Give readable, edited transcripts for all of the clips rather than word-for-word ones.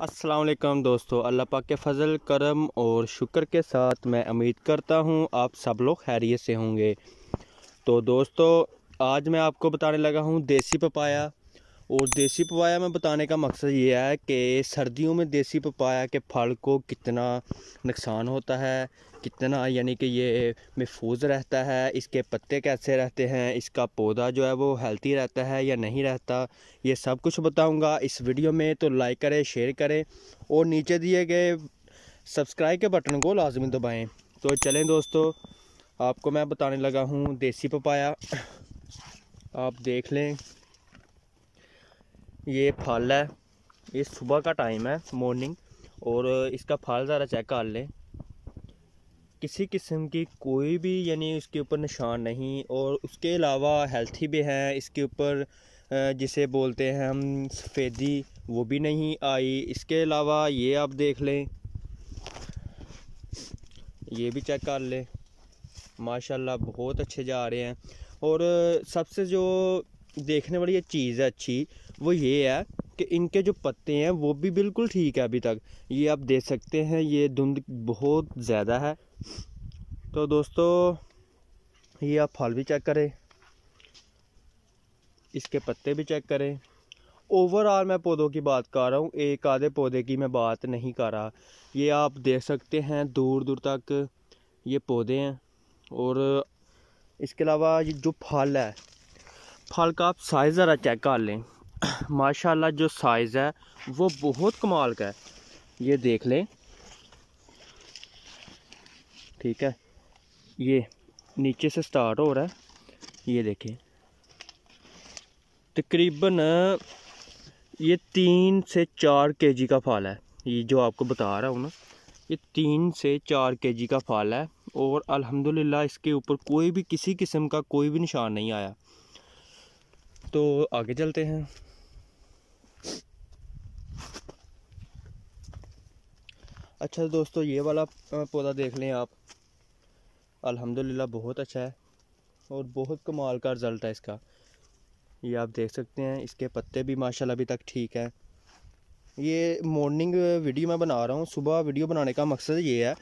अस्सलाम वालेकुम दोस्तों, अल्लाह पाक के फ़ज़ल करम और शुक्र के साथ मैं उम्मीद करता हूँ आप सब लोग खैरियत से होंगे। तो दोस्तों, आज मैं आपको बताने लगा हूँ देसी पपाया। और देसी पपाया में बताने का मकसद ये है कि सर्दियों में देसी पपाया के फल को कितना नुकसान होता है, कितना यानी कि ये महफूज रहता है, इसके पत्ते कैसे रहते हैं, इसका पौधा जो है वो हेल्थी रहता है या नहीं रहता, ये सब कुछ बताऊंगा इस वीडियो में। तो लाइक करें, शेयर करें और नीचे दिए गए सब्सक्राइब के बटन को लाजमी दबाएं। तो चलें दोस्तों, आपको मैं बताने लगा हूँ देसी पपाया। आप देख लें, ये फल है, ये सुबह का टाइम है, मॉर्निंग, और इसका फल ज़रा चेक कर लें। किसी किस्म की कोई भी यानी इसके ऊपर निशान नहीं, और उसके अलावा हेल्थी भी है। इसके ऊपर जिसे बोलते हैं हम सफ़ेदी, वो भी नहीं आई। इसके अलावा ये आप देख लें, ये भी चेक कर लें, माशाल्लाह बहुत अच्छे जा रहे हैं। और सबसे जो देखने वाली ये चीज़ है अच्छी, वो ये है कि इनके जो पत्ते हैं वो भी बिल्कुल ठीक है अभी तक। ये आप देख सकते हैं, ये धुंध बहुत ज़्यादा है। तो दोस्तों, ये आप फल भी चेक करें, इसके पत्ते भी चेक करें। ओवरऑल मैं पौधों की बात कर रहा हूँ, एक आधे पौधे की मैं बात नहीं कर रहा। ये आप देख सकते हैं दूर दूर तक ये पौधे हैं। और इसके अलावा ये जो फल है, फल का आप साइज़ ज़रा चेक कर लें। माशाल्लाह जो साइज़ है वो बहुत कमाल का है, ये देख लें। ठीक है, ये नीचे से स्टार्ट हो रहा है, ये देखें। तकरीबन ये 3 से 4 केजी का फल है। ये जो आपको बता रहा हूँ ना, ये 3 से 4 केजी का फल है। और अल्हम्दुलिल्लाह इसके ऊपर कोई भी किसी किस्म का कोई भी निशान नहीं आया। तो आगे चलते हैं। अच्छा दोस्तों, ये वाला पौधा देख लें आप, अल्हम्दुलिल्लाह बहुत अच्छा है और बहुत कमाल का रिज़ल्ट है इसका। ये आप देख सकते हैं, इसके पत्ते भी माशाल्लाह अभी तक ठीक है। ये मॉर्निंग वीडियो मैं बना रहा हूँ। सुबह वीडियो बनाने का मकसद ये है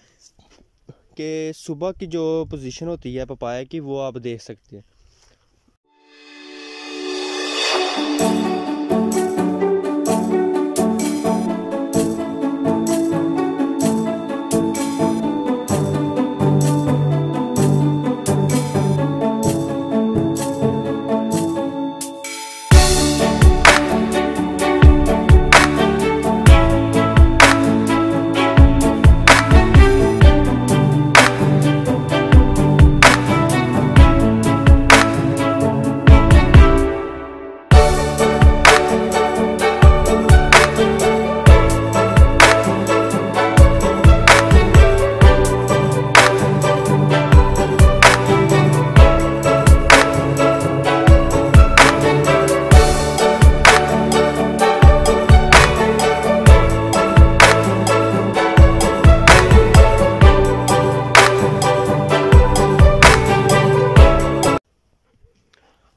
कि सुबह की जो पोजीशन होती है पपाया की, वो आप देख सकते हैं।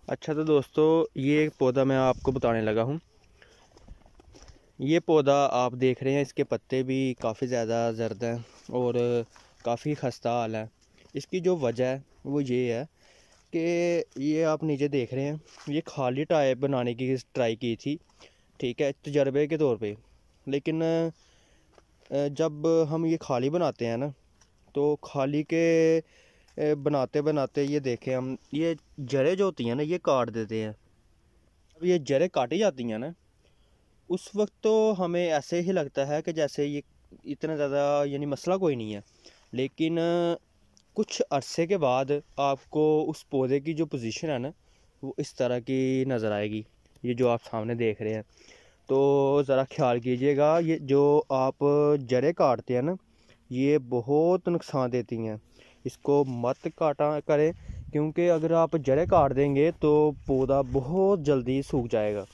अच्छा तो दोस्तों, ये एक पौधा मैं आपको बताने लगा हूँ। ये पौधा आप देख रहे हैं, इसके पत्ते भी काफ़ी ज़्यादा जर्द हैं और काफ़ी खस्ता हाल है। इसकी जो वजह है वो ये है कि ये आप नीचे देख रहे हैं, ये खाली टाइप बनाने की ट्राई की थी, ठीक है, तजर्बे के तौर पे। लेकिन जब हम ये खाली बनाते हैं ना, तो खाली के बनाते बनाते ये देखें हम, ये जड़ें जो होती हैं ना, ये काट देते हैं। अब ये जड़ें काटी जाती हैं ना, उस वक्त तो हमें ऐसे ही लगता है कि जैसे ये इतना ज़्यादा यानी मसला कोई नहीं है। लेकिन कुछ अरसे के बाद आपको उस पौधे की जो पोजीशन है ना, वो इस तरह की नज़र आएगी, ये जो आप सामने देख रहे हैं। तो ज़रा ख्याल कीजिएगा, ये जो आप जड़ें काटते हैं ना, ये बहुत नुकसान देती हैं। इसको मत काटा करें, क्योंकि अगर आप जड़ें काट देंगे तो पौधा बहुत जल्दी सूख जाएगा।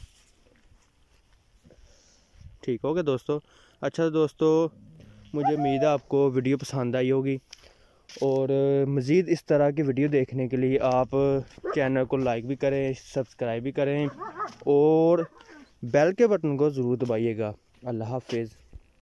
ठीक हो गया दोस्तों। अच्छा दोस्तों, मुझे उम्मीद है आपको वीडियो पसंद आई होगी, और मज़ीद इस तरह की वीडियो देखने के लिए आप चैनल को लाइक भी करें, सब्सक्राइब भी करें और बेल के बटन को ज़रूर दबाइएगा। अल्लाह हाफिज़।